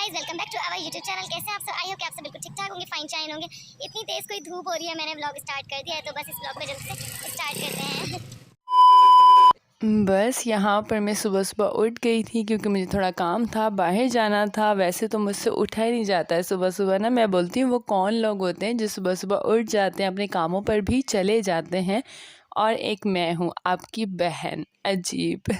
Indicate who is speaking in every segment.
Speaker 1: Guys welcome back to our YouTube channel. कैसे हैं आप सब? आई होप कि आप सब बिल्कुल ठीक ठाक होंगे, फाइन चाइन होंगे। इतनी तेज कोई धूप हो रही है, मैंने व्लॉग स्टार्ट कर दिया है, तो बस इस व्लॉग को जल्दी से स्टार्ट करते हैं।
Speaker 2: बस यहाँ पर मैं सुबह-सुबह उठ गई थी क्योंकि मुझे थोड़ा काम था, बाहर जाना था। वैसे तो मुझसे उठा ही नहीं जाता है सुबह-सुबह ना। मैं बोलती हूँ वो कौन लोग होते हैं जो सुबह-सुबह उठ जाते हैं, अपने कामों पर भी चले जाते हैं, और एक मैं हूँ आपकी बहन, अजीब।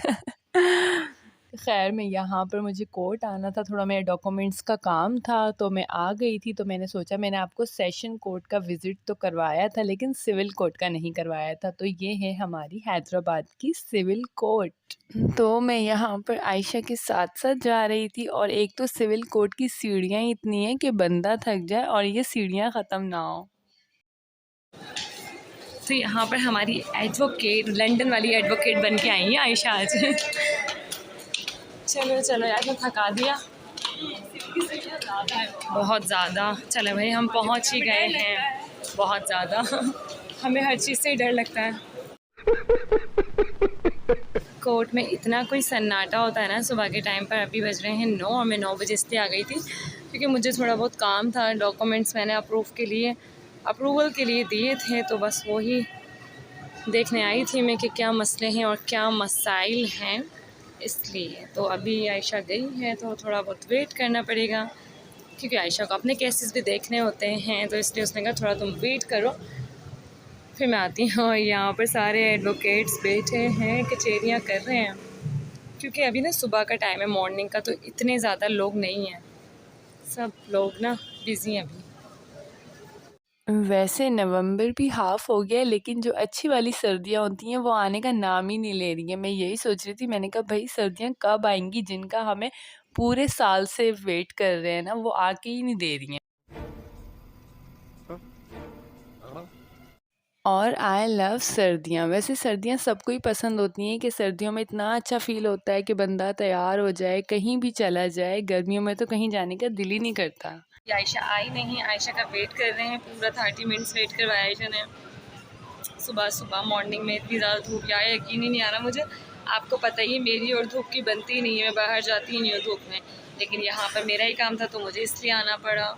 Speaker 2: ख़ैर मैं यहाँ पर मुझे कोर्ट आना था, थोड़ा मेरे डॉक्यूमेंट्स का काम था, तो मैं आ गई थी। तो मैंने सोचा, मैंने आपको सेशन कोर्ट का विज़िट तो करवाया था लेकिन सिविल कोर्ट का नहीं करवाया था। तो ये है हमारी हैदराबाद की सिविल कोर्ट। तो मैं यहाँ पर आयशा के साथ-साथ जा रही थी, और एक तो सिविल कोर्ट की सीढ़ियाँ इतनी हैं कि बंदा थक जाए और ये सीढ़ियाँ ख़त्म ना हो। तो यहाँ पर हमारी एडवोकेट, लंदन वाली एडवोकेट बन के आई है आयशा आज। चलो चलो यार, मैं थका दिया बहुत ज़्यादा। चलो भाई, हम पहुँच ही गए हैं। बहुत ज़्यादा हमें हर चीज़ से डर लगता है। कोर्ट में इतना कोई सन्नाटा होता है ना सुबह के टाइम पर। अभी बज रहे हैं 9 और मैं 9 बजे इसलिए आ गई थी क्योंकि मुझे थोड़ा बहुत काम था। डॉक्यूमेंट्स मैंने अप्रूवल के लिए दिए थे, तो बस वही देखने आई थी मैं कि क्या मसले हैं और क्या मसाइल हैं, इसलिए। तो अभी आयशा गई है तो थोड़ा बहुत वेट करना पड़ेगा क्योंकि आयशा को अपने केसेस भी देखने होते हैं, तो इसलिए उसने कहा थोड़ा तुम वेट करो, फिर मैं आती हूँ। और यहाँ पर सारे एडवोकेट्स बैठे हैं, कचहरियाँ कर रहे हैं क्योंकि अभी ना सुबह का टाइम है, मॉर्निंग का, तो इतने ज़्यादा लोग नहीं हैं, सब लोग ना बिज़ी हैं अभी। वैसे नवंबर भी हाफ़ हो गया है, लेकिन जो अच्छी वाली सर्दियाँ होती हैं वो आने का नाम ही नहीं ले रही हैं। मैं यही सोच रही थी, मैंने कहा भाई सर्दियाँ कब आएँगी, जिनका हमें पूरे साल से वेट कर रहे हैं ना, वो आके ही नहीं दे रही हैं। और आई लव सर्दियाँ। वैसे सर्दियाँ सबको ही पसंद होती हैं कि सर्दियों में इतना अच्छा फ़ील होता है कि बंदा तैयार हो जाए, कहीं भी चला जाए। गर्मियों में तो कहीं जाने का दिल ही नहीं करता। आयशा आई नहीं, आयशा का वेट कर रहे हैं, पूरा 30 मिनट्स वेट करवाया आयशा ने। सुबह सुबह मॉर्निंग में इतनी ज़्यादा धूप, या यकीन ही नहीं आ रहा मुझे। आपको पता ही है मेरी और धूप की बनती ही नहीं है, मैं बाहर जाती ही नहीं हूँ धूप में, लेकिन यहाँ पर मेरा ही काम था तो मुझे इसलिए आना पड़ा।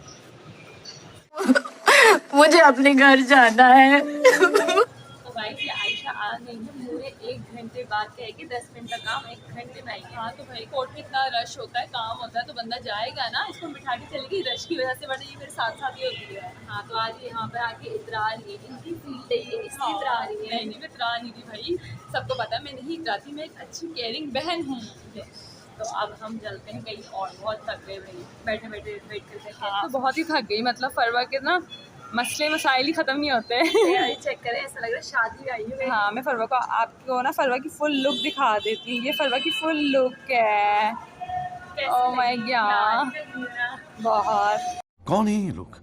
Speaker 3: मुझे अपने घर जाना है।
Speaker 2: तो भाई ये आयशा आ गई है, पूरे 1 घंटे बाद कहेगी 10 मिनट का काम 1 घंटे में आएगी। हाँ तो भाई कोर्ट में इतना रश होता है, काम होता है, तो बंदा जाएगा ना, इसको बिठा के चलेगी रश की वजह से, वरना ये मेरे साथ साथ ही होती है। हाँ तो आज यहाँ पर आके इतरा रही है, इनकी फील्ड है ये, इसलिए इतरा रही है। नहीं मैं इतरा नहीं थी भाई, सबको पता है मैं नहीं इतराती, मैं एक अच्छी केयरिंग बहन हूँ। तो अब हम चलते हैं कहीं और, बहुत थक गए भाई बैठे बैठे वेट करते। हाँ तो बहुत ही थक गई, मतलब फरवा के ना मसले मसाइल ही ख़त्म नहीं होते हैं।
Speaker 3: चेक करें, ऐसा लग रहा है शादी आई है।
Speaker 2: हाँ मैं फरवा को, आपको ना फरवा की फुल लुक दिखा देती हूँ। ये फरवा की फुल लुक है। ओह माय गॉड, बहुत।
Speaker 4: कौन है ये लोग?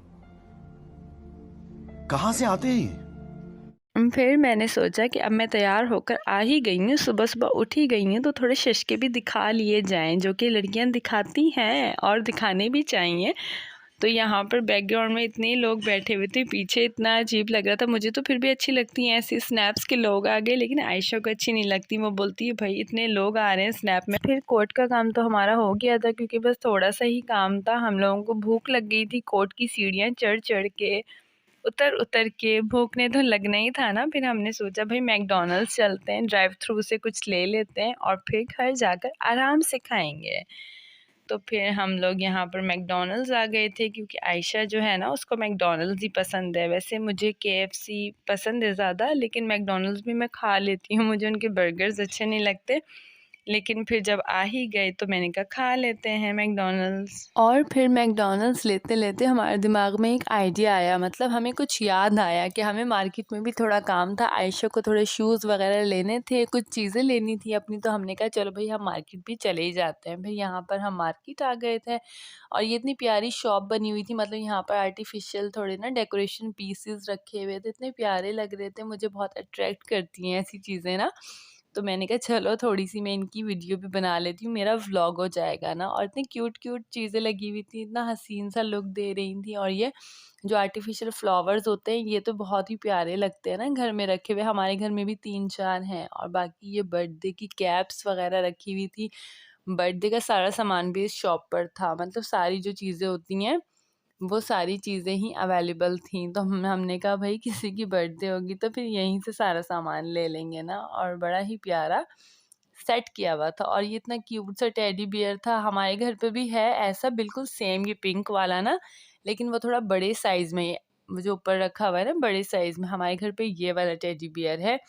Speaker 4: कहाँ से आते हैं ये?
Speaker 2: फिर मैंने सोचा कि अब मैं तैयार होकर आ ही गई हूँ, सुबह सुबह उठ ही गई हूँ, तो थोड़े शशके भी दिखा लिए जाएं, जो कि लड़कियां दिखाती हैं और दिखाने भी चाहिए। तो यहाँ पर बैकग्राउंड में इतने लोग बैठे हुए थे, पीछे इतना अजीब लग रहा था। मुझे तो फिर भी अच्छी लगती हैं ऐसी स्नैप्स के लोग आ गए, लेकिन आयशा को अच्छी नहीं लगती। वो बोलती है भाई इतने लोग आ रहे हैं स्नैप में। फिर कोर्ट का काम तो हमारा हो गया था क्योंकि बस थोड़ा सा ही काम था। हम लोगों को भूख लग गई थी, कोर्ट की सीढ़ियाँ चढ़ चढ़ के, उतर उतर के, भूखने तो लगना ही था ना। फिर हमने सोचा भाई मैकडॉनल्ड्स चलते हैं, ड्राइव थ्रू से कुछ ले लेते हैं और फिर घर जाकर आराम से खाएंगे। तो फिर हम लोग यहाँ पर मैकडॉनल्ड्स आ गए थे क्योंकि आयशा जो है ना, उसको मैकडॉनल्ड्स ही पसंद है। वैसे मुझे केएफसी पसंद है ज़्यादा, लेकिन मैकडॉनल्ड्स भी मैं खा लेती हूँ, मुझे उनके बर्गर्स अच्छे नहीं लगते। लेकिन फिर जब आ ही गए तो मैंने कहा खा लेते हैं मैकडॉनल्ड्स। और फिर मैकडॉनल्ड्स लेते लेते हमारे दिमाग में एक आइडिया आया, मतलब हमें कुछ याद आया कि हमें मार्केट में भी थोड़ा काम था। आयशा को थोड़े शूज़ वगैरह लेने थे, कुछ चीज़ें लेनी थी अपनी, तो हमने कहा चलो भाई हम मार्केट भी चले ही जाते हैं। भाई यहाँ पर हम मार्केट आ गए थे और ये इतनी प्यारी शॉप बनी हुई थी, मतलब यहाँ पर आर्टिफिशियल थोड़े ना डेकोरेशन पीसेस रखे हुए थे, इतने प्यारे लग रहे थे। मुझे बहुत अट्रैक्ट करती हैं ऐसी चीज़ें ना, तो मैंने कहा चलो थोड़ी सी मैं इनकी वीडियो भी बना लेती हूँ, मेरा व्लॉग हो जाएगा ना। और इतनी क्यूट क्यूट चीज़ें लगी हुई थी, इतना हसीन सा लुक दे रही थी। और ये जो आर्टिफिशियल फ्लावर्स होते हैं ये तो बहुत ही प्यारे लगते हैं ना घर में रखे हुए। हमारे घर में भी 3-4 हैं। और बाकी ये बर्थडे की कैप्स वगैरह रखी हुई थी, बर्थडे का सारा सामान भी इस शॉप पर था, मतलब सारी जो चीज़ें होती हैं वो सारी चीज़ें ही अवेलेबल थी। तो हमने कहा भाई किसी की बर्थडे होगी तो फिर यहीं से सारा सामान ले लेंगे ना। और बड़ा ही प्यारा सेट किया हुआ था और ये इतना क्यूट सा टेडी बियर था। हमारे घर पे भी है ऐसा बिल्कुल सेम, ये पिंक वाला ना, लेकिन वो थोड़ा बड़े साइज़ में, वो जो ऊपर रखा हुआ है ना बड़े साइज़ में, हमारे घर पे ये वाला टेडी बियर है।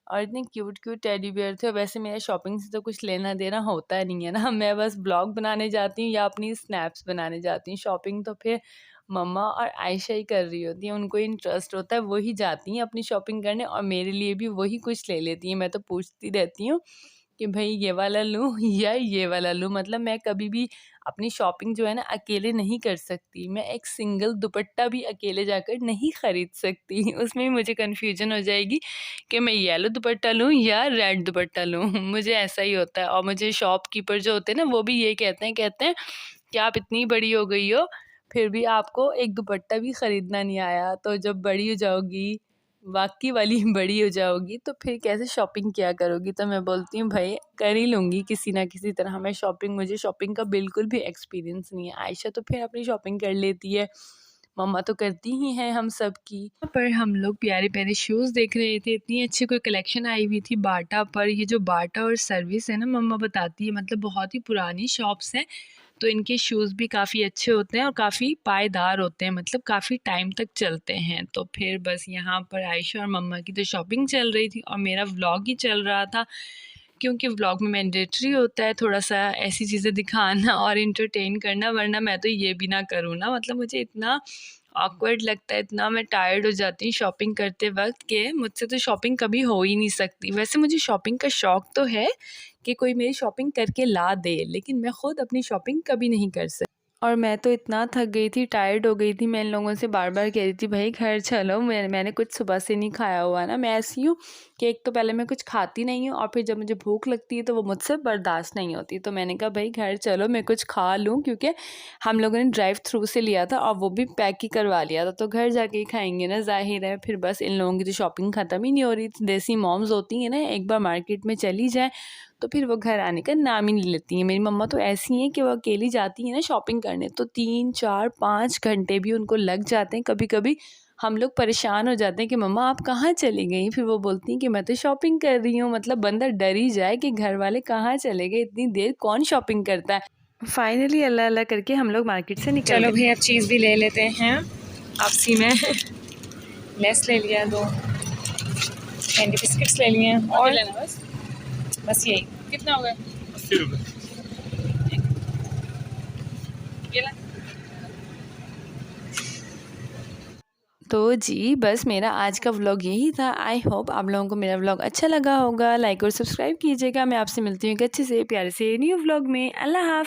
Speaker 2: और इतने क्यूट क्यूट टेडी बियर थे। वैसे मेरा शॉपिंग से तो कुछ लेना देना होता नहीं है ना, मैं बस ब्लॉग बनाने जाती हूँ या अपनी स्नैप्स बनाने जाती हूँ। शॉपिंग तो फिर मम्मा और आयशा ही कर रही होती हैं, उनको इंटरेस्ट होता है, वही जाती हैं अपनी शॉपिंग करने और मेरे लिए भी वही कुछ ले लेती हैं। मैं तो पूछती रहती हूँ कि भाई ये वाला लूँ या ये वाला लूँ। मतलब मैं कभी भी अपनी शॉपिंग जो है ना अकेले नहीं कर सकती। मैं एक सिंगल दुपट्टा भी अकेले जाकर नहीं ख़रीद सकती। उसमें भी मुझे कन्फ्यूजन हो जाएगी कि मैं येलो दुपट्टा लूँ या रेड दुपट्टा लूँ। मुझे ऐसा ही होता है। और मुझे शॉपकीपर जो होते हैं ना वो भी ये कहते हैं कि आप इतनी बड़ी हो गई हो फिर भी आपको एक दुपट्टा भी ख़रीदना नहीं आया। तो जब बड़ी हो जाओगी, वाक़ई वाली बड़ी हो जाओगी, तो फिर कैसे शॉपिंग किया करोगी। तो मैं बोलती हूँ भाई कर ही लूँगी किसी ना किसी तरह मैं शॉपिंग। मुझे शॉपिंग का बिल्कुल भी एक्सपीरियंस नहीं है। आयशा तो फिर अपनी शॉपिंग कर लेती है, मम्मा तो करती ही हैं हम सब की। यहाँ पर हम लोग प्यारे प्यारे शूज़ देख रहे थे। इतनी अच्छी कोई कलेक्शन आई हुई थी बाटा पर। ये जो बाटा और सर्विस है ना, मम्मा बताती है, मतलब बहुत ही पुरानी शॉप्स हैं, तो इनके शूज़ भी काफ़ी अच्छे होते हैं और काफ़ी पायदार होते हैं, मतलब काफ़ी टाइम तक चलते हैं। तो फिर बस यहाँ पर आयशा और मम्मा की तो शॉपिंग चल रही थी और मेरा व्लॉग ही चल रहा था, क्योंकि व्लॉग में मैंडेटरी होता है थोड़ा सा ऐसी चीज़ें दिखाना और इंटरटेन करना, वरना मैं तो ये भी ना करूँ ना, मतलब मुझे इतना ऑकवर्ड लगता है, इतना मैं टायर्ड हो जाती हूँ शॉपिंग करते वक्त कि मुझसे तो शॉपिंग कभी हो ही नहीं सकती। वैसे मुझे शॉपिंग का शौक़ तो है कि कोई मेरी शॉपिंग करके ला दे, लेकिन मैं ख़ुद अपनी शॉपिंग कभी नहीं कर सकती। और मैं तो इतना थक गई थी, टायर्ड हो गई थी, मैं इन लोगों से बार-बार कह रही थी भाई घर चलो, मैंने कुछ सुबह से नहीं खाया हुआ ना। मैं ऐसी हूँ कि एक तो पहले मैं कुछ खाती नहीं हूँ और फिर जब मुझे भूख लगती है तो वो मुझसे बर्दाश्त नहीं होती। तो मैंने कहा भाई घर चलो मैं कुछ खा लूँ, क्योंकि हम लोगों ने ड्राइव थ्रू से लिया था और वो भी पैक ही करवा लिया था, तो घर जाके ही खाएंगे ना, ज़ाहिर है। फिर बस इन लोगों की तो शॉपिंग ख़त्म ही नहीं हो रही थी। देसी मॉम्स होती हैं ना, एक बार मार्केट में चली जाए तो फिर वो घर आने का नाम ही नहीं लेती हैं। मेरी मम्मा तो ऐसी हैं कि वो अकेली जाती हैं ना शॉपिंग करने तो 3, 4, 5 घंटे भी उनको लग जाते हैं। कभी कभी हम लोग परेशान हो जाते हैं कि मम्मा आप कहाँ चली गई। फिर वो बोलती हैं कि मैं तो शॉपिंग कर रही हूँ। मतलब बंदा डर ही जाए कि घर वाले कहाँ चले गए, इतनी देर कौन शॉपिंग करता है। फाइनली अल्लाह अल्लाह करके हम लोग मार्केट से निकल
Speaker 3: चलो भाई अब चीज़ भी ले लेते हैं आपसी में। लेस ले लिया, 2 कैंडी बिस्किट्स ले लिए और लेना बस यही। कितना हो गया?
Speaker 4: 80 रुपये।
Speaker 2: तो जी बस मेरा आज का व्लॉग यही था। आई होप आप लोगों को मेरा व्लॉग अच्छा लगा होगा। लाइक और सब्सक्राइब कीजिएगा। मैं आपसे मिलती हूँ एक अच्छे से प्यारे से न्यू व्लॉग में। अल्लाह हाफ़िज़।